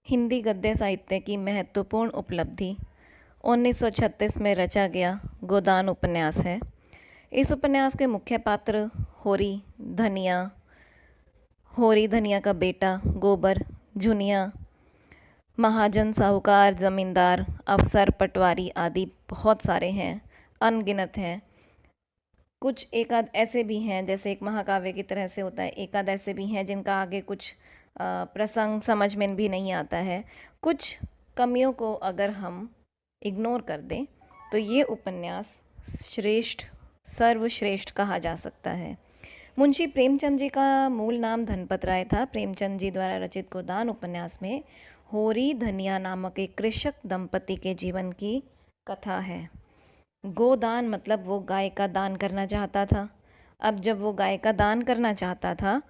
हिंदी गद्य साहित्य की महत्वपूर्ण उपलब्धि 1936 में रचा गया गोदान उपन्यास है। इस उपन्यास के मुख्य पात्र धनिया होरी, धनिया का बेटा गोबर, झुनिया, महाजन, साहूकार, ज़मींदार, अफसर, पटवारी आदि बहुत सारे हैं, अनगिनत हैं। कुछ एकाध ऐसे भी हैं, जैसे एक महाकाव्य की तरह से होता है, एकाध ऐसे भी हैं जिनका आगे कुछ प्रसंग समझ में भी नहीं आता है। कुछ कमियों को अगर हम इग्नोर कर दें तो ये उपन्यास श्रेष्ठ, सर्वश्रेष्ठ कहा जा सकता है। मुंशी प्रेमचंद जी का मूल नाम धनपत राय था। प्रेमचंद जी द्वारा रचित गोदान उपन्यास में होरी धनिया नामक एक कृषक दंपति के जीवन की कथा है। गोदान मतलब वो गाय का दान करना चाहता था। अब जब वो गाय का दान करना चाहता था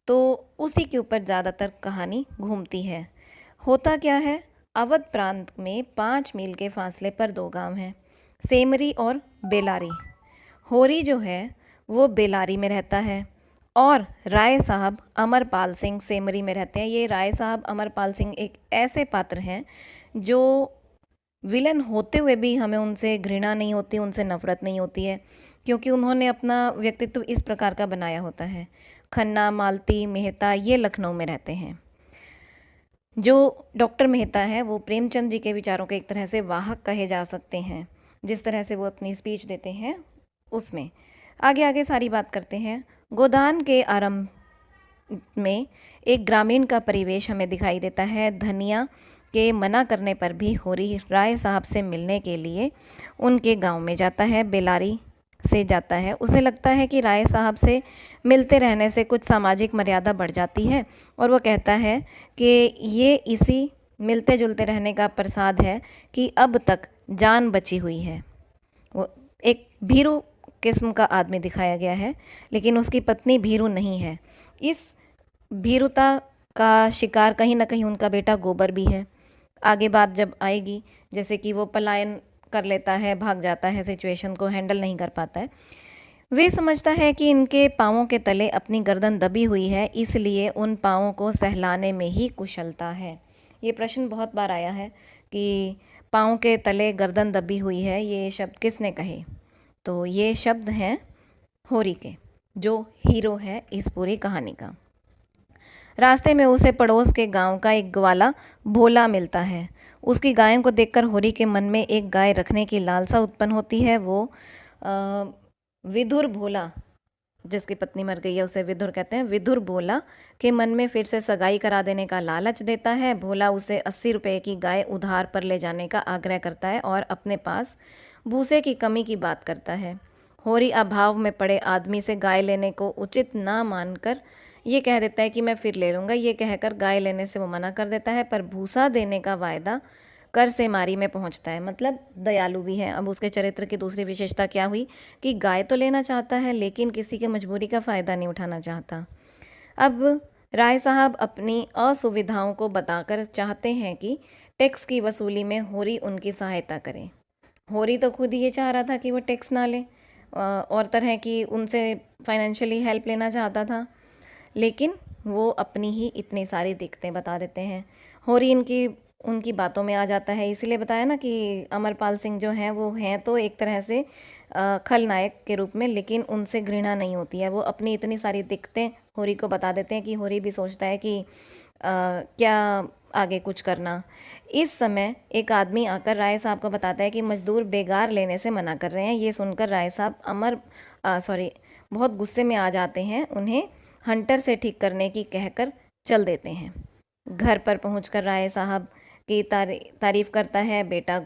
तो उसी के ऊपर ज़्यादातर कहानी घूमती है। होता क्या है, अवध प्रांत में 5 मील के फासले पर 2 गांव हैं, सेमरी और बेलारी। होरी जो है वो बेलारी में रहता है और राय साहब अमरपाल सिंह सेमरी में रहते हैं। ये राय साहब अमरपाल सिंह एक ऐसे पात्र हैं जो विलन होते हुए भी हमें उनसे घृणा नहीं होती, उनसे नफरत नहीं होती है, क्योंकि उन्होंने अपना व्यक्तित्व इस प्रकार का बनाया होता है। खन्ना, मालती, मेहता ये लखनऊ में रहते हैं। जो डॉक्टर मेहता है वो प्रेमचंद जी के विचारों के एक तरह से वाहक कहे जा सकते हैं। जिस तरह से वो अपनी स्पीच देते हैं उसमें आगे आगे सारी बात करते हैं। गोदान के आरंभ में एक ग्रामीण का परिवेश हमें दिखाई देता है। धनिया के मना करने पर भी होरी राय साहब से मिलने के लिए उनके गांव में जाता है, बेलारी से जाता है। उसे लगता है कि राय साहब से मिलते रहने से कुछ सामाजिक मर्यादा बढ़ जाती है और वो कहता है कि ये इसी मिलते जुलते रहने का प्रसाद है कि अब तक जान बची हुई है। वो एक भीरू किस्म का आदमी दिखाया गया है, लेकिन उसकी पत्नी भीरू नहीं है। इस भीरुता का शिकार कहीं ना कहीं उनका बेटा गोबर भी है। आगे बात जब आएगी, जैसे कि वो पलायन कर लेता है, भाग जाता है, सिचुएशन को हैंडल नहीं कर पाता है। वे समझता है कि इनके पाँवों के तले अपनी गर्दन दबी हुई है, इसलिए उन पाँवों को सहलाने में ही कुशलता है। ये प्रश्न बहुत बार आया है कि पाँव के तले गर्दन दबी हुई है, ये शब्द किसने कहे? तो ये शब्द हैं होरी के, जो हीरो है इस पूरी कहानी का। रास्ते में उसे पड़ोस के गांव का एक ग्वाला भोला मिलता है। उसकी गायों को देखकर होरी के मन में एक गाय रखने की लालसा उत्पन्न होती है। वो विधुर भोला, जिसकी पत्नी मर गई है उसे विधुर कहते हैं, विधुर भोला के मन में फिर से सगाई करा देने का लालच देता है। भोला उसे 80 रुपये की गाय उधार पर ले जाने का आग्रह करता है और अपने पास भूसे की कमी की बात करता है। होरी अभाव में पड़े आदमी से गाय लेने को उचित ना मानकर ये कह देता है कि मैं फिर ले लूँगा। ये कहकर गाय लेने से वो मना कर देता है, पर भूसा देने का वायदा कर से मारी में पहुंचता है। मतलब दयालु भी है। अब उसके चरित्र की दूसरी विशेषता क्या हुई कि गाय तो लेना चाहता है लेकिन किसी के मजबूरी का फ़ायदा नहीं उठाना चाहता। अब राय साहब अपनी असुविधाओं को बताकर चाहते हैं कि टैक्स की वसूली में होरी उनकी सहायता करे। होरी तो खुद ही ये चाह रहा था कि वो टैक्स ना ले और तरह की उनसे फाइनेंशियली हेल्प लेना चाहता था, लेकिन वो अपनी ही इतनी सारी दिक्कतें बता देते हैं। होरी उनकी बातों में आ जाता है। इसीलिए बताया ना कि अमरपाल सिंह जो हैं वो हैं तो एक तरह से खलनायक के रूप में, लेकिन उनसे घृणा नहीं होती है। वो अपनी इतनी सारी दिक्कतें होरी को बता देते हैं कि होरी भी सोचता है कि क्या आगे कुछ करना। इस समय एक आदमी आकर राय साहब को बताता है कि मजदूर बेगार लेने से मना कर रहे हैं। ये सुनकर राय साहब बहुत गुस्से में आ जाते हैं। उन्हें हंटर से ठीक करने की कहकर चल देते हैं। घर पर पहुंचकर राय साहब की तारीफ़ करता है। बेटा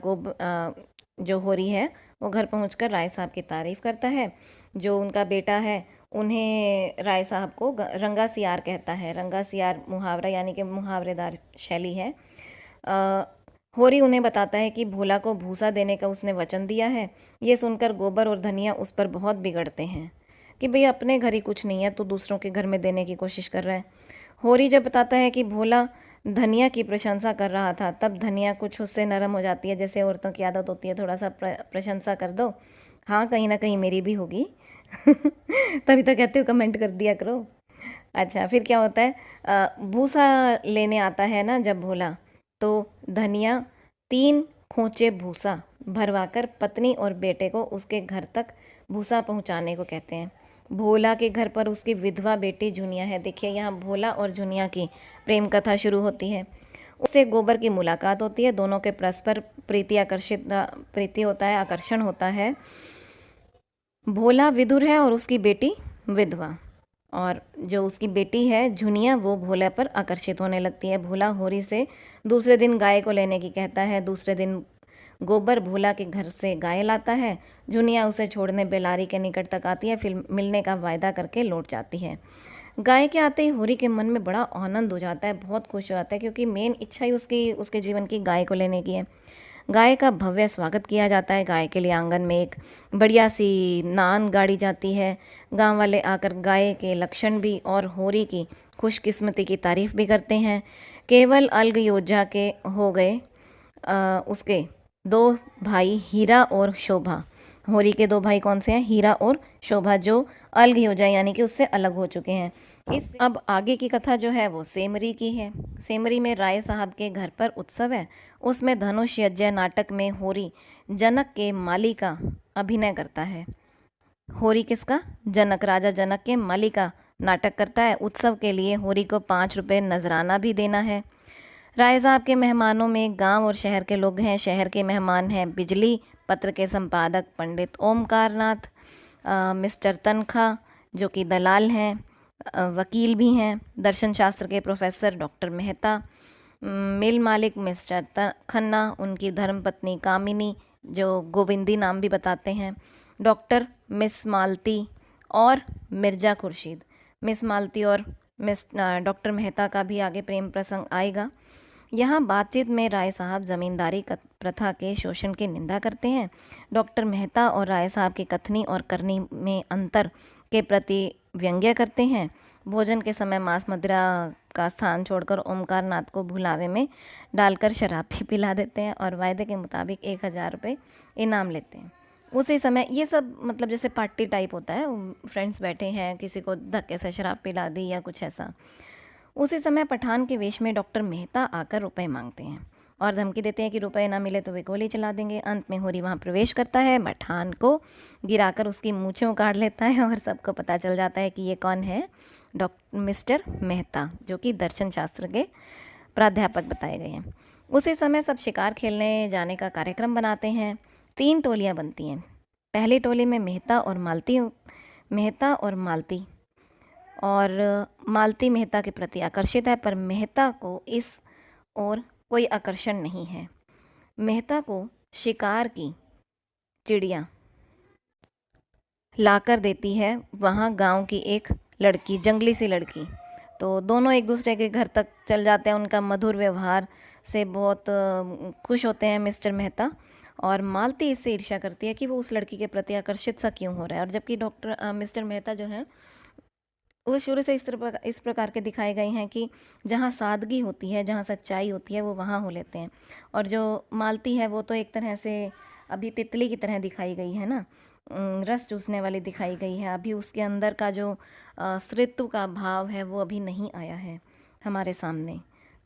जो होरी है वो घर पहुंचकर राय साहब की तारीफ़ करता है। जो उनका बेटा है उन्हें राय साहब को रंगा सियार कहता है। रंगा सियार मुहावरा यानी कि मुहावरेदार शैली है। होरी उन्हें बताता है कि भोला को भूसा देने का उसने वचन दिया है। ये सुनकर गोबर और धनिया उस पर बहुत बिगड़ते हैं कि भई अपने घर ही कुछ नहीं है तो दूसरों के घर में देने की कोशिश कर रहा है। होरी जब बताता है कि भोला धनिया की प्रशंसा कर रहा था, तब धनिया कुछ उससे नरम हो जाती है। जैसे औरतों की आदत होती है, थोड़ा सा प्रशंसा कर दो, हाँ कहीं ना कहीं मेरी भी होगी तभी तो कहते हो कमेंट कर दिया करो। अच्छा, फिर क्या होता है, भूसा लेने आता है ना जब भोला, तो धनिया 3 खोंचे भूसा भरवाकर पत्नी और बेटे को उसके घर तक भूसा पहुंचाने को कहते हैं। भोला के घर पर उसकी विधवा बेटी जुनिया है। देखिए यहाँ भोला और जुनिया की प्रेम कथा शुरू होती है। उससे गोबर की मुलाकात होती है, दोनों के परस्पर प्रीति होता है, आकर्षण होता है। भोला विधुर है और उसकी बेटी विधवा, और जो उसकी बेटी है जुनिया वो भोला पर आकर्षित होने लगती है। भोला होरी से दूसरे दिन गाय को लेने की कहता है। दूसरे दिन गोबर भोला के घर से गाय लाता है। जुनिया उसे छोड़ने बेलारी के निकट तक आती है, फिर मिलने का वायदा करके लौट जाती है। गाय के आते ही होरी के मन में बड़ा आनंद हो जाता है, बहुत खुश हो जाता है, क्योंकि मेन इच्छा ही उसके जीवन की गाय को लेने की है। गाय का भव्य स्वागत किया जाता है। गाय के लिए आंगन में एक बढ़िया सी नान गाड़ी जाती है। गांव वाले आकर गाय के लक्षण भी और होरी की खुशकिस्मती की तारीफ भी करते हैं। केवल अलग योजना के हो गए उसके 2 भाई हीरा और शोभा। होरी के 2 भाई कौन से हैं? हीरा और शोभा, जो अलग योजना यानी कि उससे अलग हो चुके हैं। अब आगे की कथा जो है वो सेमरी की है। सेमरी में राय साहब के घर पर उत्सव है। उसमें धनुष यज्ञ नाटक में होरी जनक के माली का अभिनय करता है। होरी किसका? जनक, राजा जनक के माली का नाटक करता है। उत्सव के लिए होरी को 5 रुपये नजराना भी देना है। राय साहब के मेहमानों में गांव और शहर के लोग हैं। शहर के मेहमान हैं बिजली पत्र के संपादक पंडित ओमकार नाथ, मिस्टर तनखा जो कि दलाल हैं, वकील भी हैं, दर्शन शास्त्र के प्रोफेसर डॉक्टर मेहता, मिल मालिक मिस्टर खन्ना, उनकी धर्मपत्नी कामिनी जो गोविंदी नाम भी बताते हैं, डॉक्टर मिस मालती और मिर्जा खुर्शीद। मिस मालती और डॉक्टर मेहता का भी आगे प्रेम प्रसंग आएगा। यहाँ बातचीत में राय साहब जमींदारी प्रथा के शोषण की निंदा करते हैं। डॉक्टर मेहता और राय साहब की कथनी और करनी में अंतर के प्रति व्यंग्य करते हैं। भोजन के समय मांस मदिरा का स्थान छोड़कर ओमकार नाथ को भुलावे में डालकर शराब भी पिला देते हैं और वायदे के मुताबिक 1000 रुपये इनाम लेते हैं। उसी समय ये सब मतलब जैसे पार्टी टाइप होता है, फ्रेंड्स बैठे हैं, किसी को धक्के से शराब पिला दी या कुछ ऐसा। उसी समय पठान के वेश में डॉक्टर मेहता आकर रुपए मांगते हैं और धमकी देते हैं कि रुपए ना मिले तो वे गोली चला देंगे। अंत में होरी वहाँ प्रवेश करता है, पठान को गिराकर उसकी मूंछें उखाड़ लेता है और सबको पता चल जाता है कि ये कौन है, डॉक्टर मिस्टर मेहता, जो कि दर्शन शास्त्र के प्राध्यापक बताए गए हैं। उसी समय सब शिकार खेलने जाने का कार्यक्रम बनाते हैं। 3 टोलियाँ बनती हैं। पहली टोली में मेहता और मालती और मालती मेहता के प्रति आकर्षित है, पर मेहता को इस ओर कोई आकर्षण नहीं है। मेहता को शिकार की चिड़िया लाकर देती है वहाँ गांव की एक लड़की, जंगली सी लड़की। तो दोनों एक दूसरे के घर तक चल जाते हैं। उनका मधुर व्यवहार से बहुत खुश होते हैं मिस्टर मेहता, और मालती इससे ईर्ष्या करती है कि वो उस लड़की के प्रति आकर्षित सा क्यों हो रहा है। और जबकि मिस्टर मेहता जो है वो शुरू से इस प्रकार के दिखाए गए हैं कि जहाँ सादगी होती है, जहाँ सच्चाई होती है, वो वहाँ हो लेते हैं। और जो मालती है वो तो एक तरह से अभी तितली की तरह दिखाई गई है ना, रस चूसने वाली दिखाई गई है। अभी उसके अंदर का जो स्त्रीत्व का भाव है वो अभी नहीं आया है हमारे सामने।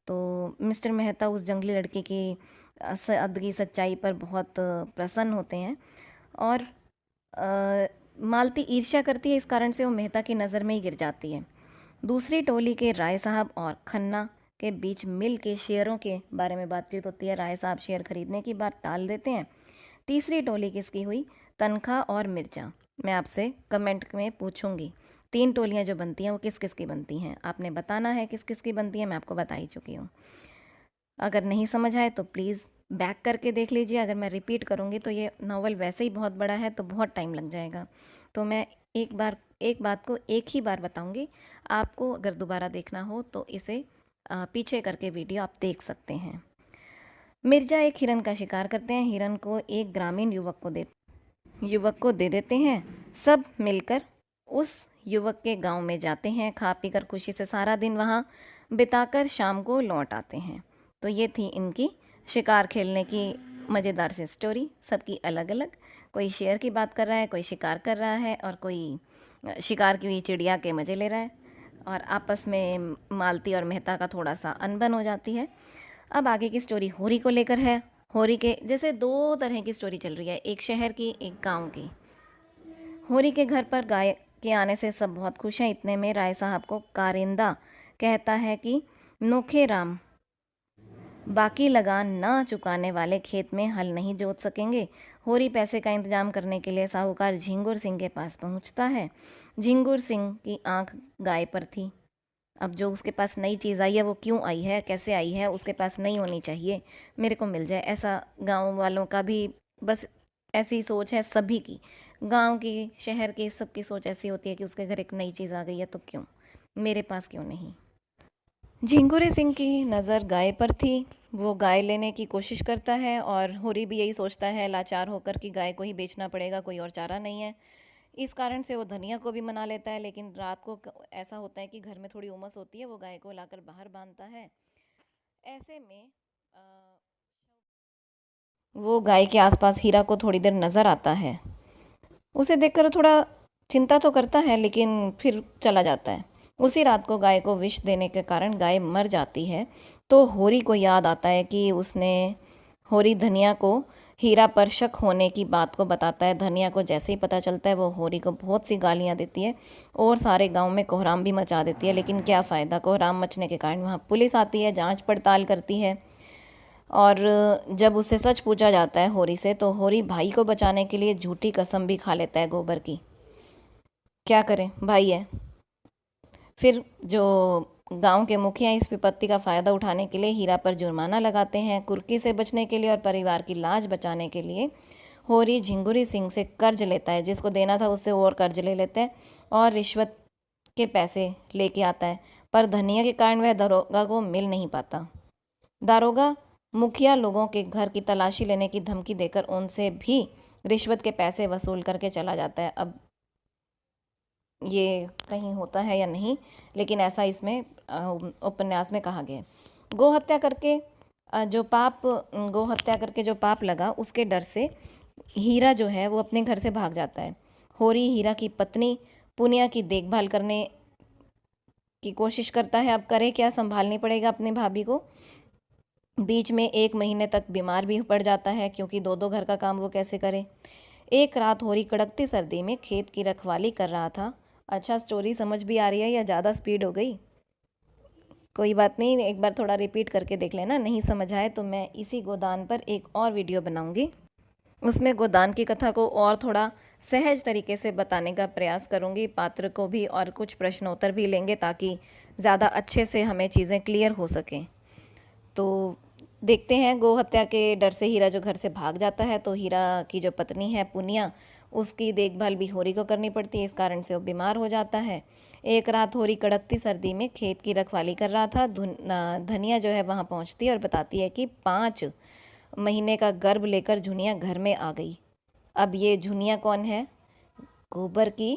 तो मिस्टर मेहता उस जंगली लड़की की सादगी सच्चाई पर बहुत प्रसन्न होते हैं और मालती ईर्ष्या करती है। इस कारण से वो मेहता की नज़र में ही गिर जाती है। दूसरी टोली के राय साहब और खन्ना के बीच मिल के शेयरों के बारे में बातचीत होती है। राय साहब शेयर खरीदने की बात टाल देते हैं। तीसरी टोली किसकी हुई? तनखा और मिर्जा। मैं आपसे कमेंट में पूछूंगी 3 टोलियां जो बनती हैं वो किस किस की बनती हैं, आपने बताना है किस किस की बनती है। मैं आपको बता ही चुकी हूँ। अगर नहीं समझ आए तो प्लीज़ बैक करके देख लीजिए। अगर मैं रिपीट करूँगी तो ये नावल वैसे ही बहुत बड़ा है तो बहुत टाइम लग जाएगा। तो मैं एक बात को एक ही बार बताऊँगी। आपको अगर दोबारा देखना हो तो इसे पीछे करके वीडियो आप देख सकते हैं। मिर्जा एक हिरन का शिकार करते हैं। हिरन को एक ग्रामीण युवक को दे देते हैं। सब मिलकर उस युवक के गांव में जाते हैं। खा पीकर खुशी से सारा दिन वहाँ बिताकर शाम को लौट आते हैं। तो ये थी इनकी शिकार खेलने की मज़ेदार सी स्टोरी। सबकी अलग अलग, कोई शेर की बात कर रहा है, कोई शिकार कर रहा है और कोई शिकार की हुई चिड़िया के मज़े ले रहा है। और आपस में मालती और मेहता का थोड़ा सा अनबन हो जाती है। अब आगे की स्टोरी होरी को लेकर है। होरी के जैसे दो तरह की स्टोरी चल रही है, एक शहर की एक गांव की। होरी के घर पर गाय के आने से सब बहुत खुश हैं। इतने में राय साहब को कारिंदा कहता है कि नोखे राम बाकी लगान न चुकाने वाले खेत में हल नहीं जोत सकेंगे। होरी पैसे का इंतजाम करने के लिए साहूकार झिंगुर सिंह के पास पहुंचता है। झिंगुर सिंह की आंख गाय पर थी। अब जो उसके पास नई चीज़ आई है वो क्यों आई है, कैसे आई है, उसके पास नहीं होनी चाहिए, मेरे को मिल जाए, ऐसा गांव वालों का भी बस ऐसी सोच है सभी की। गांव की, शहर की, सबकी सोच ऐसी होती है कि उसके घर एक नई चीज़ आ गई है तो क्यों, मेरे पास क्यों नहीं। झिंगुरे सिंह की नज़र गाय पर थी। वो गाय लेने की कोशिश करता है और होरी भी यही सोचता है लाचार होकर कि गाय को ही बेचना पड़ेगा, कोई और चारा नहीं है। इस कारण से वो धनिया को भी मना लेता है, लेकिन रात को ऐसा होता है कि घर में थोड़ी उमस होती है, वो गाय को लाकर बाहर बांधता है। ऐसे में अ, वो गाय के आसपास हीरा को थोड़ी देर नज़र आता है। उसे देखकर थोड़ा चिंता तो करता है लेकिन फिर चला जाता है। उसी रात को गाय को विष देने के कारण गाय मर जाती है। तो होरी को याद आता है कि उसने होरी धनिया को हीरा पर शक होने की बात को बताता है। धनिया को जैसे ही पता चलता है वो होरी को बहुत सी गालियां देती है और सारे गांव में कोहराम भी मचा देती है। लेकिन क्या फ़ायदा, कोहराम मचने के कारण वहाँ पुलिस आती है, जांच पड़ताल करती है। और जब उससे सच पूछा जाता है होरी से, तो होरी भाई को बचाने के लिए झूठी कसम भी खा लेता है गोबर की। क्या करें, भाई है। फिर जो गांव के मुखिया इस विपत्ति का फ़ायदा उठाने के लिए हीरा पर जुर्माना लगाते हैं। कुर्की से बचने के लिए और परिवार की लाज बचाने के लिए होरी झिंगुरी सिंह से कर्ज लेता है, जिसको देना था उससे और कर्ज ले लेता है और रिश्वत के पैसे लेके आता है। पर धनिया के कारण वह दरोगा को मिल नहीं पाता। दारोगा मुखिया लोगों के घर की तलाशी लेने की धमकी देकर उनसे भी रिश्वत के पैसे वसूल करके चला जाता है। अब ये कहीं होता है या नहीं, लेकिन ऐसा इसमें उपन्यास में कहा गया है। गोहत्या करके गोहत्या करके जो पाप लगा, उसके डर से हीरा जो है वो अपने घर से भाग जाता है। होरी हीरा की पत्नी पुनिया की देखभाल करने की कोशिश करता है। अब करे क्या, संभालनी पड़ेगा अपने भाभी को। बीच में 1 महीने तक बीमार भी पड़ जाता है, क्योंकि दो दो घर का काम वो कैसे करे। एक रात होरी कड़कती सर्दी में खेत की रखवाली कर रहा था। अच्छा, स्टोरी समझ भी आ रही है या ज़्यादा स्पीड हो गई? कोई बात नहीं, एक बार थोड़ा रिपीट करके देख लेना, नहीं समझ आए तो मैं इसी गोदान पर एक और वीडियो बनाऊंगी। उसमें गोदान की कथा को और थोड़ा सहज तरीके से बताने का प्रयास करूंगी, पात्र को भी, और कुछ प्रश्नोत्तर भी लेंगे ताकि ज़्यादा अच्छे से हमें चीज़ें क्लियर हो सकें। तो देखते हैं। गोहत्या के डर से हीरा जो घर से भाग जाता है, तो हीरा की जो पत्नी है पुनिया, उसकी देखभाल भी होरी को करनी पड़ती है। इस कारण से वो बीमार हो जाता है। एक रात होरी कड़कती सर्दी में खेत की रखवाली कर रहा था। धनिया जो है वहाँ पहुँचती है और बताती है कि 5 महीने का गर्भ लेकर झुनिया घर में आ गई। अब ये झुनिया कौन है? गोबर की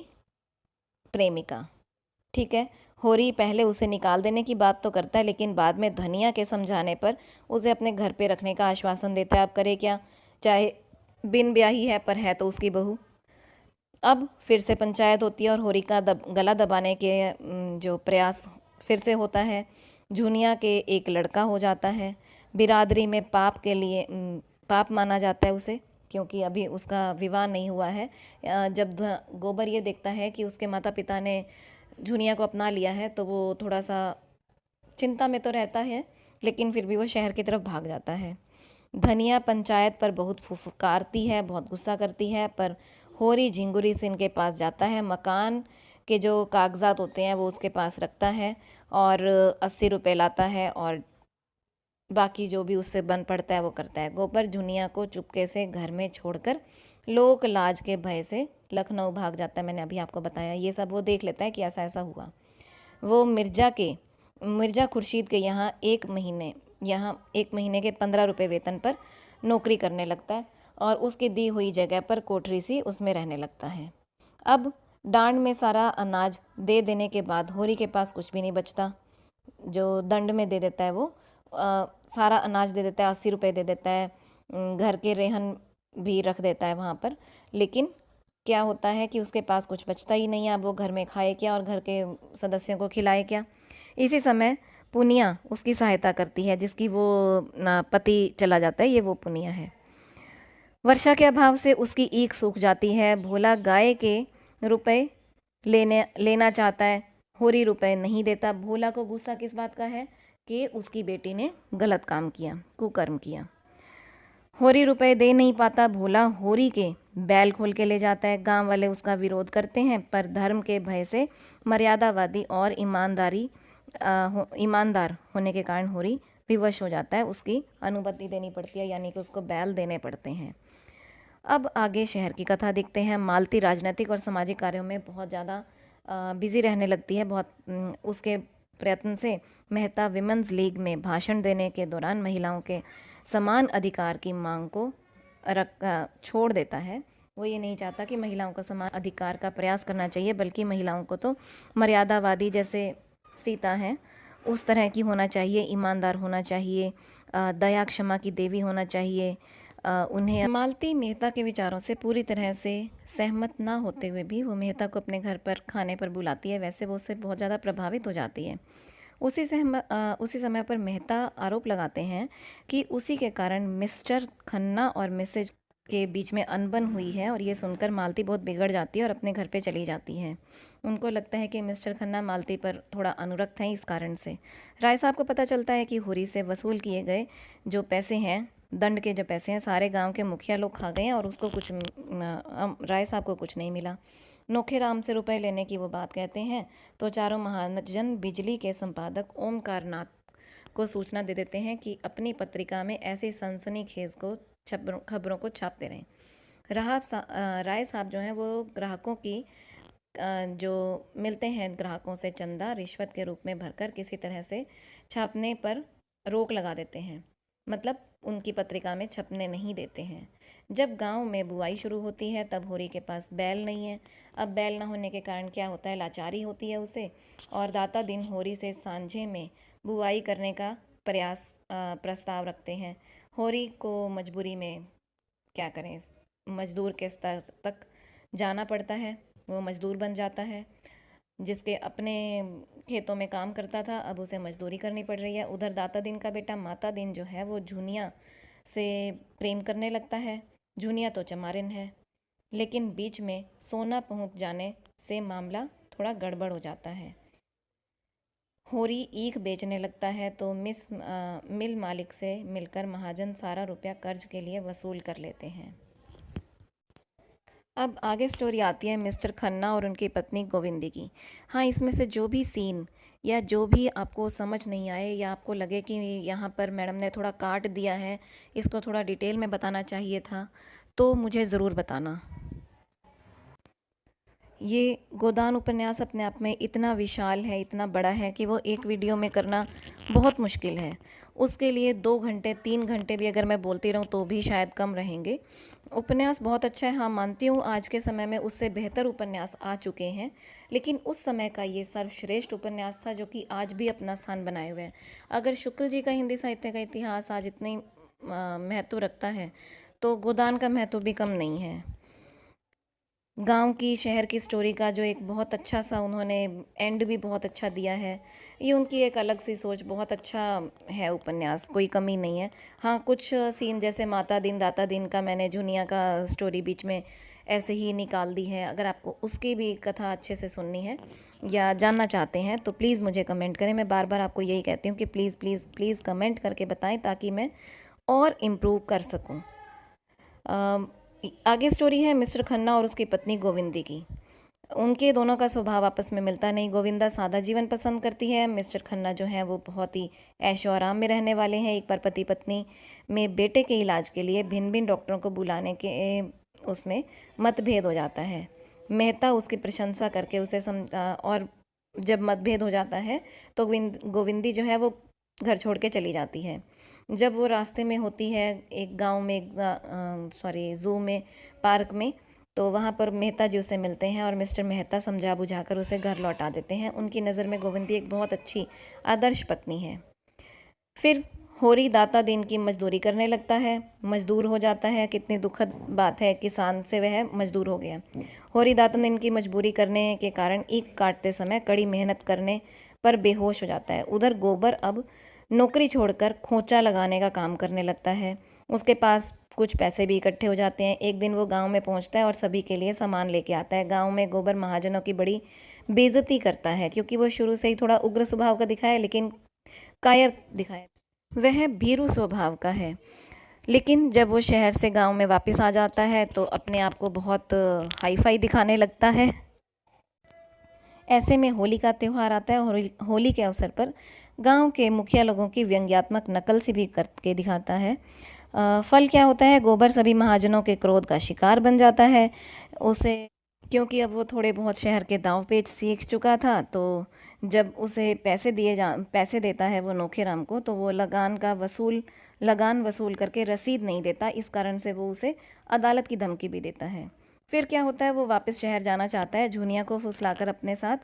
प्रेमिका। ठीक है। होरी पहले उसे निकाल देने की बात तो करता है, लेकिन बाद में धनिया के समझाने पर उसे अपने घर पे रखने का आश्वासन देता है। अब करे क्या, चाहे बिन ब्याही है पर है तो उसकी बहू। अब फिर से पंचायत होती है और होरी का गला दबाने के जो प्रयास फिर से होता है। झुनिया के एक लड़का हो जाता है। बिरादरी में पाप के लिए पाप माना जाता है उसे, क्योंकि अभी उसका विवाह नहीं हुआ है। जब गोबर ये देखता है कि उसके माता पिता ने झुनिया को अपना लिया है, तो वो थोड़ा सा चिंता में तो रहता है, लेकिन फिर भी वो शहर की तरफ भाग जाता है। धनिया पंचायत पर बहुत फुफकारती है, बहुत गुस्सा करती है, पर होरी झिंगुरी सिंह के पास जाता है। मकान के जो कागजात होते हैं वो उसके पास रखता है और 80 रुपये लाता है, और बाकी जो भी उससे बन पड़ता है वो करता है। गोबर झुनिया को चुपके से घर में छोड़कर लोक लाज के भय से लखनऊ भाग जाता है। मैंने अभी आपको बताया, ये सब वो देख लेता है कि ऐसा ऐसा हुआ। वो मिर्ज़ा खुर्शीद के यहाँ 1 महीने के 15 रुपये वेतन पर नौकरी करने लगता है और उसकी दी हुई जगह पर कोठरी सी उसमें रहने लगता है। अब डांड में सारा अनाज दे देने के बाद होरी के पास कुछ भी नहीं बचता। जो दंड में दे देता है वो सारा अनाज दे देता है, 80 रुपये दे देता है। घर के रेहन भी रख देता है वहाँ पर, लेकिन क्या होता है कि उसके पास कुछ बचता ही नहीं है। अब वो घर में खाए क्या और घर के सदस्यों को खिलाए क्या। इसी समय पुनिया उसकी सहायता करती है, जिसकी वो पति चला जाता है, ये वो पुनिया है। वर्षा के अभाव से उसकी ईख सूख जाती है। भोला गाय के रुपए लेना चाहता है, होरी रुपए नहीं देता। भोला को गुस्सा किस बात का है कि उसकी बेटी ने गलत काम किया, कुकर्म किया। होरी रुपए दे नहीं पाता भोला, होरी के बैल खोल के ले जाता है। गांव वाले उसका विरोध करते हैं, पर धर्म के भय से मर्यादावादी और ईमानदार होने के कारण होरी विवश हो जाता है। उसकी अनुमति देनी पड़ती है, यानी कि उसको बैल देने पड़ते हैं। अब आगे शहर की कथा देखते हैं। मालती राजनीतिक और सामाजिक कार्यों में बहुत ज़्यादा बिजी रहने लगती है। उसके प्रयत्न से मेहता विमेंस लीग में भाषण देने के दौरान महिलाओं के समान अधिकार की मांग को छोड़ देता है। वो ये नहीं चाहता कि महिलाओं का समान अधिकार का प्रयास करना चाहिए, बल्कि महिलाओं को तो मर्यादावादी जैसे सीता है उस तरह की होना चाहिए, ईमानदार होना चाहिए, दया क्षमा की देवी होना चाहिए। उन्हें मालती मेहता के विचारों से पूरी तरह से सहमत ना होते हुए भी वो मेहता को अपने घर पर खाने पर बुलाती है। वैसे वो उससे बहुत ज़्यादा प्रभावित हो जाती है। उसी समय पर मेहता आरोप लगाते हैं कि उसी के कारण मिस्टर खन्ना और मिसेज के बीच में अनबन हुई है, और ये सुनकर मालती बहुत बिगड़ जाती है और अपने घर पे चली जाती है। उनको लगता है कि मिस्टर खन्ना मालती पर थोड़ा अनुरक्त हैं। इस कारण से राय साहब को पता चलता है कि होरी से वसूल किए गए जो पैसे हैं, दंड के जो पैसे हैं, सारे गांव के मुखिया लोग खा गए हैं और उसको कुछ राय साहब को कुछ नहीं मिला। नोखे राम से रुपए लेने की वो बात कहते हैं तो चारों महाजन बिजली के संपादक ओमकार नाथ को सूचना दे देते हैं कि अपनी पत्रिका में ऐसी सनसनीखेज खबरों को छापते रहें। राय साहब जो हैं वो ग्राहकों की जो मिलते हैं ग्राहकों से चंदा रिश्वत के रूप में भरकर किसी तरह से छापने पर रोक लगा देते हैं, मतलब उनकी पत्रिका में छपने नहीं देते हैं। जब गांव में बुआई शुरू होती है तब होरी के पास बैल नहीं है। अब बैल ना होने के कारण क्या होता है, लाचारी होती है उसे, और दाता दिन होरी से सांझे में बुआई करने का प्रस्ताव रखते हैं। होरी को मजबूरी में क्या करें, मजदूर के स्तर तक जाना पड़ता है। वो मजदूर बन जाता है। जिसके अपने खेतों में काम करता था अब उसे मजदूरी करनी पड़ रही है। उधर दाता दिन का बेटा माता दिन जो है वो झुनिया से प्रेम करने लगता है। झुनिया तो चमारिन है, लेकिन बीच में सोना पहुंच जाने से मामला थोड़ा गड़बड़ हो जाता है। होरी ईख बेचने लगता है तो मिल मालिक से मिलकर महाजन सारा रुपया कर्ज के लिए वसूल कर लेते हैं। अब आगे स्टोरी आती है मिस्टर खन्ना और उनकी पत्नी गोविंदी की। हाँ, इसमें से जो भी सीन या जो भी आपको समझ नहीं आए या आपको लगे कि यहाँ पर मैडम ने थोड़ा काट दिया है, इसको थोड़ा डिटेल में बताना चाहिए था, तो मुझे ज़रूर बताना। ये गोदान उपन्यास अपने आप में इतना विशाल है, इतना बड़ा है कि वो एक वीडियो में करना बहुत मुश्किल है। उसके लिए 2 घंटे 3 घंटे भी अगर मैं बोलती रहूँ तो भी शायद कम रहेंगे। उपन्यास बहुत अच्छा है, हाँ मानती हूँ आज के समय में उससे बेहतर उपन्यास आ चुके हैं, लेकिन उस समय का ये सर्वश्रेष्ठ उपन्यास था जो कि आज भी अपना स्थान बनाए हुए है। अगर शुक्ल जी का हिंदी साहित्य का इतिहास आज इतनी महत्व रखता है तो गोदान का महत्व भी कम नहीं है। गांव की शहर की स्टोरी का जो एक बहुत अच्छा सा उन्होंने एंड भी बहुत अच्छा दिया है। ये उनकी एक अलग सी सोच, बहुत अच्छा है उपन्यास, कोई कमी नहीं है। हाँ, कुछ सीन जैसे माता दिन दाता दिन का मैंने झुनिया का स्टोरी बीच में ऐसे ही निकाल दी है। अगर आपको उसकी भी कथा अच्छे से सुननी है या जानना चाहते हैं तो प्लीज़ मुझे कमेंट करें। मैं बार बार आपको यही कहती हूँ कि प्लीज़ प्लीज़ प्लीज़ कमेंट करके बताएं ताकि मैं और इम्प्रूव कर सकूँ। आगे स्टोरी है मिस्टर खन्ना और उसकी पत्नी गोविंदी की। उनके दोनों का स्वभाव आपस में मिलता नहीं। गोविंदा सादा जीवन पसंद करती है। मिस्टर खन्ना जो है वो बहुत ही ऐशो आराम में रहने वाले हैं। एक बार पति पत्नी में बेटे के इलाज के लिए भिन्न भिन्न डॉक्टरों को बुलाने के उसमें मतभेद हो जाता है। मेहता उसकी प्रशंसा करके उसे और जब मतभेद हो जाता है तो गोविंदी जो है वो घर छोड़ के चली जाती है। जब वो रास्ते में होती है एक गांव में, ज़ू में, पार्क में, तो वहाँ पर मेहता जी उसे मिलते हैं और मिस्टर मेहता समझा बुझाकर उसे घर लौटा देते हैं। उनकी नज़र में गोविंदी एक बहुत अच्छी आदर्श पत्नी है। फिर होरी दाता दिन की मजदूरी करने लगता है, मजदूर हो जाता है। कितनी दुखद बात है, किसान से वह मजदूर हो गया। होरी दाता दिन की मजबूरी करने के कारण ईख काटते समय कड़ी मेहनत करने पर बेहोश हो जाता है। उधर गोबर अब नौकरी छोड़कर खोंचा लगाने का काम करने लगता है। उसके पास कुछ पैसे भी इकट्ठे हो जाते हैं। एक दिन वो गांव में पहुंचता है और सभी के लिए सामान लेके आता है। गांव में गोबर महाजनों की बड़ी बेइज्जती करता है, क्योंकि वो शुरू से ही थोड़ा उग्र स्वभाव का दिखाया, लेकिन कायर दिखाया, वह भीरू स्वभाव का है। लेकिन जब वो शहर से गांव में वापस आ जाता है तो अपने आप को बहुत हाई फाई दिखाने लगता है। ऐसे में होली का त्यौहार आता है और होली के अवसर पर गांव के मुखिया लोगों की व्यंग्यात्मक नकल से भी करके दिखाता है। फल क्या होता है, गोबर सभी महाजनों के क्रोध का शिकार बन जाता है। उसे, क्योंकि अब वो थोड़े बहुत शहर के दांव पेच सीख चुका था, तो जब उसे पैसे देता है वो नोखेराम को, तो वो लगान वसूल करके रसीद नहीं देता। इस कारण से वो उसे अदालत की धमकी भी देता है। फिर क्या होता है, वो वापस शहर जाना चाहता है। झुनिया को फुसलाकर अपने साथ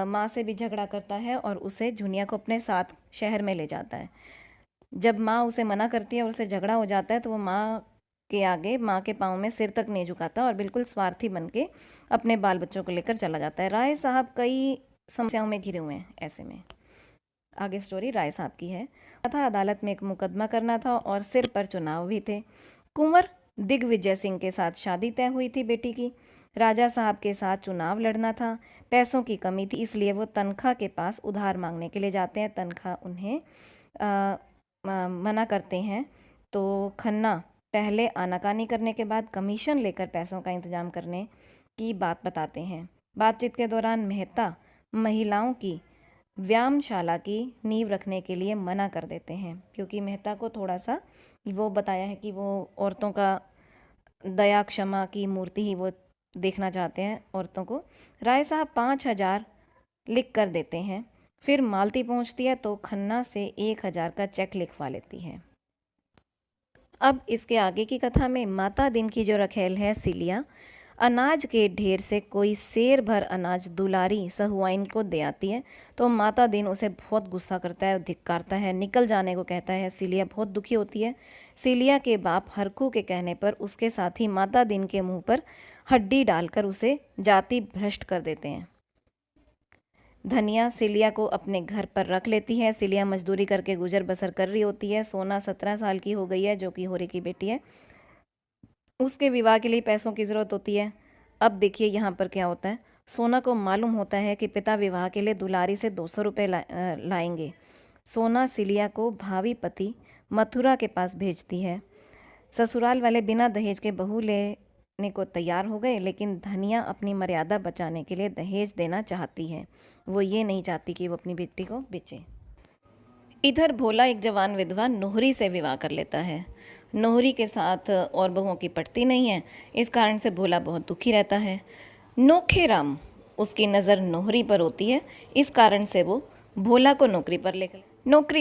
माँ से भी झगड़ा करता है और उसे झुनिया को अपने साथ शहर में ले जाता है। जब माँ उसे मना करती है और उसे झगड़ा हो जाता है, तो वो माँ के आगे, माँ के पाँव में सिर तक नहीं झुकाता और बिल्कुल स्वार्थी बन के अपने बाल बच्चों को लेकर चला जाता है। राय साहब कई समस्याओं में घिरे हुए हैं। ऐसे में आगे स्टोरी राय साहब की है। था अदालत में एक मुकदमा करना था और सिर पर चुनाव भी थे। कुंवर दिग्विजय सिंह के साथ शादी तय हुई थी बेटी की। राजा साहब के साथ चुनाव लड़ना था। पैसों की कमी थी, इसलिए वो तनख्वाह के पास उधार मांगने के लिए जाते हैं। तनख्वाह उन्हें मना करते हैं, तो खन्ना पहले आनाकानी करने के बाद कमीशन लेकर पैसों का इंतजाम करने की बात बताते हैं। बातचीत के दौरान मेहता महिलाओं की व्यायामशाला की नींव रखने के लिए मना कर देते हैं, क्योंकि मेहता को थोड़ा सा वो बताया है कि वो औरतों का दया क्षमा की मूर्ति ही वो देखना चाहते हैं औरतों को। राय साहब 5,000 लिख कर देते हैं। फिर मालती पहुंचती है तो खन्ना से 1,000 का चेक लिखवा लेती है। अब इसके आगे की कथा में माता दिन की जो रखेल है सिलिया, अनाज के ढेर से कोई सेर भर अनाज दुलारी सहुआइन को दे आती है, तो माता दिन उसे बहुत गुस्सा करता है, धिक्कारता है, निकल जाने को कहता है। सिलिया बहुत दुखी होती है। सिलिया के बाप हरकू के कहने पर उसके साथी माता दिन के मुंह पर हड्डी डालकर उसे जाति भ्रष्ट कर देते हैं। धनिया सिलिया को अपने घर पर रख लेती है। सिलिया मजदूरी करके गुजर बसर कर रही होती है। सोना 17 साल की हो गई है, जो कि होरी की बेटी है। उसके विवाह के लिए पैसों की ज़रूरत होती है। अब देखिए यहाँ पर क्या होता है। सोना को मालूम होता है कि पिता विवाह के लिए दुलारी से 200 रुपये लाएंगे। सोना सिलिया को भावी पति मथुरा के पास भेजती है। ससुराल वाले बिना दहेज के बहू लेने को तैयार हो गए, लेकिन धनिया अपनी मर्यादा बचाने के लिए दहेज देना चाहती है। वो ये नहीं चाहती कि वो अपनी बेटी को बेचे। इधर भोला एक जवान विधवा नोहरी से विवाह कर लेता है। नोहरी के साथ और बहुओं की पटती नहीं है, इस कारण से भोला बहुत दुखी रहता है। नोखेराम उसकी नज़र नोहरी पर होती है, इस कारण से वो भोला को नौकरी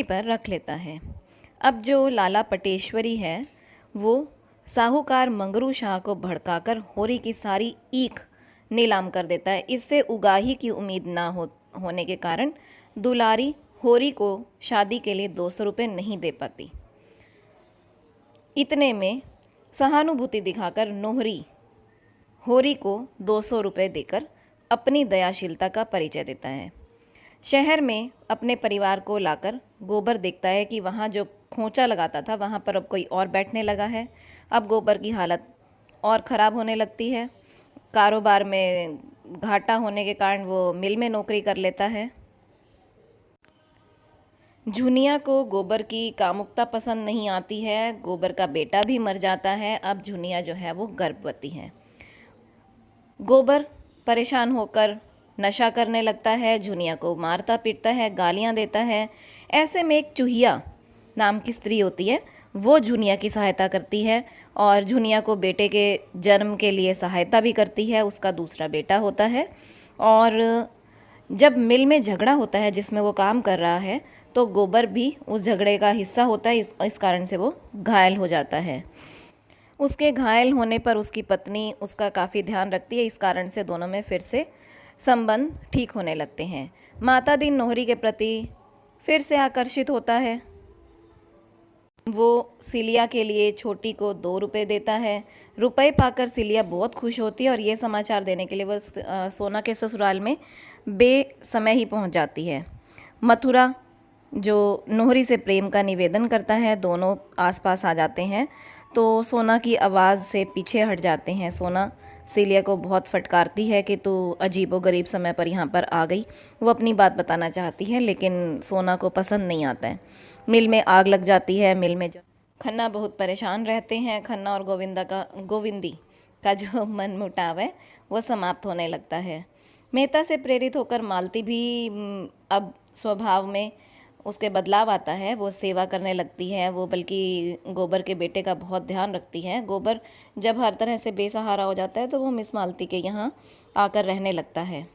पर रख लेता है। अब जो लाला पटेश्वरी है, वो साहूकार मंगरू शाह को भड़काकर होरी की सारी ईख नीलाम कर देता है। इससे उगाही की उम्मीद ना होने के कारण दुलारी होरी को शादी के लिए 200 रुपये नहीं दे पाती। इतने में सहानुभूति दिखाकर नोहरी होरी को 200 रुपये देकर अपनी दयाशीलता का परिचय देता है। शहर में अपने परिवार को लाकर गोबर देखता है कि वहाँ जो खोंचा लगाता था वहाँ पर अब कोई और बैठने लगा है। अब गोबर की हालत और ख़राब होने लगती है। कारोबार में घाटा होने के कारण वो मिल में नौकरी कर लेता है। झुनिया को गोबर की कामुकता पसंद नहीं आती है। गोबर का बेटा भी मर जाता है। अब झुनिया जो है वो गर्भवती है। गोबर परेशान होकर नशा करने लगता है, झुनिया को मारता पीटता है, गालियां देता है। ऐसे में एक चूहिया नाम की स्त्री होती है, वो झुनिया की सहायता करती है और झुनिया को बेटे के जन्म के लिए सहायता भी करती है। उसका दूसरा बेटा होता है और जब मिल में झगड़ा होता है जिसमें वो काम कर रहा है, तो गोबर भी उस झगड़े का हिस्सा होता है। इस कारण से वो घायल हो जाता है। उसके घायल होने पर उसकी पत्नी उसका काफ़ी ध्यान रखती है। इस कारण से दोनों में फिर से संबंध ठीक होने लगते हैं। माता दिन नोहरी के प्रति फिर से आकर्षित होता है। वो सिलिया के लिए छोटी को 2 रुपये देता है। रुपए पाकर सिलिया बहुत खुश होती है और ये समाचार देने के लिए वह सोना के ससुराल में बेसमय ही पहुंच जाती है। मथुरा जो नोहरी से प्रेम का निवेदन करता है, दोनों आसपास आ जाते हैं तो सोना की आवाज़ से पीछे हट जाते हैं। सोना सीलिया को बहुत फटकारती है कि तू अजीबोगरीब समय पर यहाँ पर आ गई। वो अपनी बात बताना चाहती है लेकिन सोना को पसंद नहीं आता है। मिल में आग लग जाती है। मिल में खन्ना बहुत परेशान रहते हैं। खन्ना और गोविंदी का जो मनमुटाव है वो समाप्त होने लगता है। मेहता से प्रेरित होकर मालती भी अब स्वभाव में उसके बदलाव आता है। वो सेवा करने लगती है। वो बल्कि गोबर के बेटे का बहुत ध्यान रखती है। गोबर जब हर तरह से बेसहारा हो जाता है तो वो मिस मालती के यहाँ आकर रहने लगता है।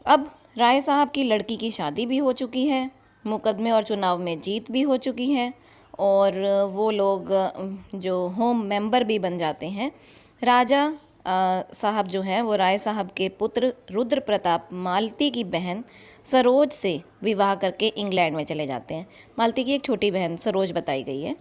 अब राय साहब की लड़की की शादी भी हो चुकी है, मुकदमे और चुनाव में जीत भी हो चुकी है और वो लोग जो होम मेंबर भी बन जाते हैं। राजा साहब जो हैं वो राय साहब के पुत्र रुद्र प्रताप मालती की बहन सरोज से विवाह करके इंग्लैंड में चले जाते हैं। मालती की एक छोटी बहन सरोज बताई गई है।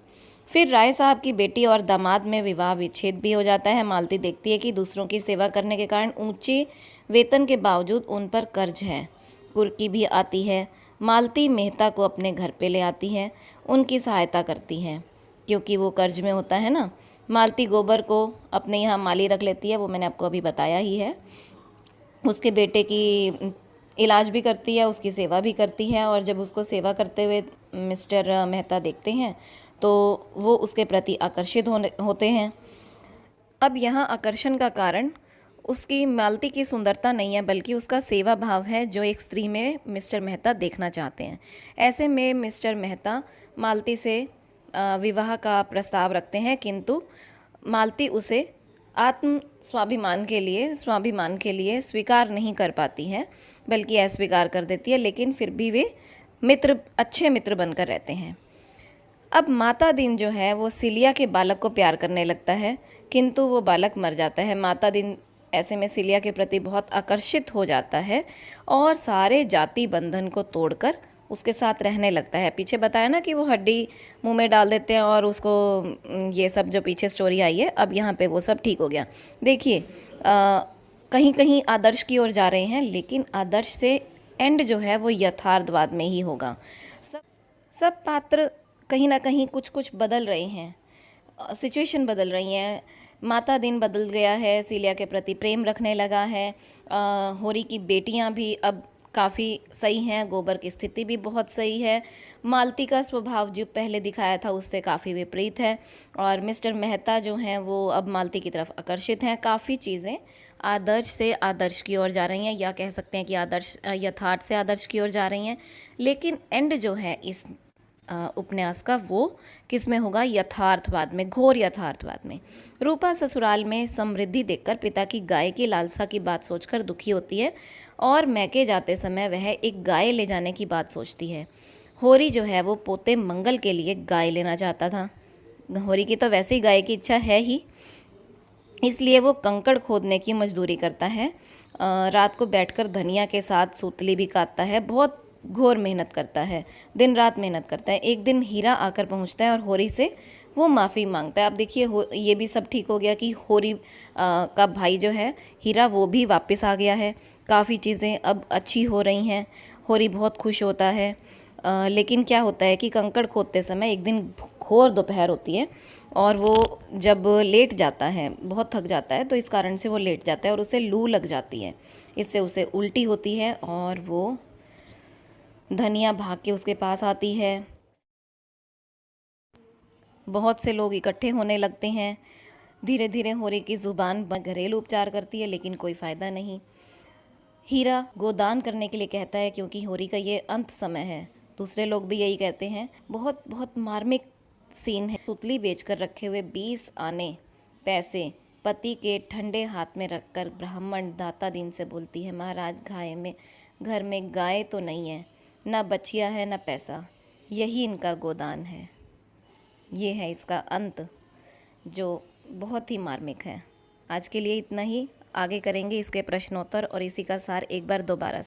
फिर राय साहब की बेटी और दामाद में विवाह विच्छेद भी हो जाता है। मालती देखती है कि दूसरों की सेवा करने के कारण ऊंचे वेतन के बावजूद उन पर कर्ज है। कुर्की भी आती है। मालती मेहता को अपने घर पे ले आती है, उनकी सहायता करती है क्योंकि वो कर्ज में होता है ना। मालती गोबर को अपने यहाँ माली रख लेती है, वो मैंने आपको अभी बताया ही है। उसके बेटे की इलाज भी करती है, उसकी सेवा भी करती है और जब उसको सेवा करते हुए मिस्टर मेहता देखते हैं तो वो उसके प्रति आकर्षित होते हैं। अब यहाँ आकर्षण का कारण उसकी मालती की सुंदरता नहीं है बल्कि उसका सेवा भाव है जो एक स्त्री में मिस्टर मेहता देखना चाहते हैं। ऐसे में मिस्टर मेहता मालती से विवाह का प्रस्ताव रखते हैं किंतु मालती उसे स्वाभिमान के लिए स्वीकार नहीं कर पाती है बल्कि अस्वीकार कर देती है। लेकिन फिर भी वे अच्छे मित्र बनकर रहते हैं। अब माता दीन जो है वो सिलिया के बालक को प्यार करने लगता है किंतु वो बालक मर जाता है। माता दीन ऐसे में सिलिया के प्रति बहुत आकर्षित हो जाता है और सारे जाति बंधन को तोड़कर उसके साथ रहने लगता है। पीछे बताया ना कि वो हड्डी मुंह में डाल देते हैं और उसको ये सब जो पीछे स्टोरी आई है अब यहाँ पे वो सब ठीक हो गया। देखिए कहीं कहीं आदर्श की ओर जा रहे हैं लेकिन आदर्श से एंड जो है वो यथार्थवाद में ही होगा। सब पात्र कहीं ना कहीं कुछ कुछ बदल रहे हैं, सिचुएशन बदल रही हैं। माता दिन बदल गया है, सीलिया के प्रति प्रेम रखने लगा है। होरी की बेटियां भी अब काफ़ी सही हैं, गोबर की स्थिति भी बहुत सही है। मालती का स्वभाव जो पहले दिखाया था उससे काफ़ी विपरीत है और मिस्टर मेहता जो हैं वो अब मालती की तरफ आकर्षित हैं। काफ़ी चीज़ें आदर्श से आदर्श की ओर जा रही हैं या कह सकते हैं कि आदर्श यथार्थ से आदर्श की ओर जा रही हैं। लेकिन एंड जो है इस उपन्यास का वो किस में होगा? यथार्थवाद में, घोर यथार्थवाद में। रूपा ससुराल में समृद्धि देखकर पिता की गाय की लालसा की बात सोचकर दुखी होती है और मैके जाते समय वह एक गाय ले जाने की बात सोचती है। होरी जो है वो पोते मंगल के लिए गाय लेना चाहता था। होरी की तो वैसे ही गाय की इच्छा है ही, इसलिए वो कंकड़ खोदने की मजदूरी करता है। रात को बैठकर धनिया के साथ सूतली भी काटता है। बहुत घोर मेहनत करता है, दिन रात मेहनत करता है। एक दिन हीरा आकर पहुंचता है और होरी से वो माफ़ी मांगता है। अब देखिए ये भी सब ठीक हो गया कि होरी का भाई जो है हीरा वो भी वापस आ गया है। काफ़ी चीज़ें अब अच्छी हो रही हैं। होरी बहुत खुश होता है। लेकिन क्या होता है कि कंकड़ खोदते समय एक दिन घोर दोपहर होती है और वो जब लेट जाता है, बहुत थक जाता है, तो इस कारण से वो लेट जाता है और उसे लू लग जाती है। इससे उसे उल्टी होती है और वो धनिया भाग के उसके पास आती है। बहुत से लोग इकट्ठे होने लगते हैं। धीरे धीरे होरी की जुबान घरेलू उपचार करती है लेकिन कोई फ़ायदा नहीं। हीरा गोदान करने के लिए कहता है क्योंकि होरी का ये अंत समय है। दूसरे लोग भी यही कहते हैं। बहुत बहुत मार्मिक सीन है। सुतली बेचकर रखे हुए 20 आने पैसे पति के ठंडे हाथ में रखकर ब्राह्मण दाता दीन से बोलती है, महाराज घर में गाय तो नहीं है, ना बचिया है, ना पैसा, यही इनका गोदान है। ये है इसका अंत जो बहुत ही मार्मिक है। आज के लिए इतना ही। आगे करेंगे इसके प्रश्नोत्तर और इसी का सार एक बार दोबारा।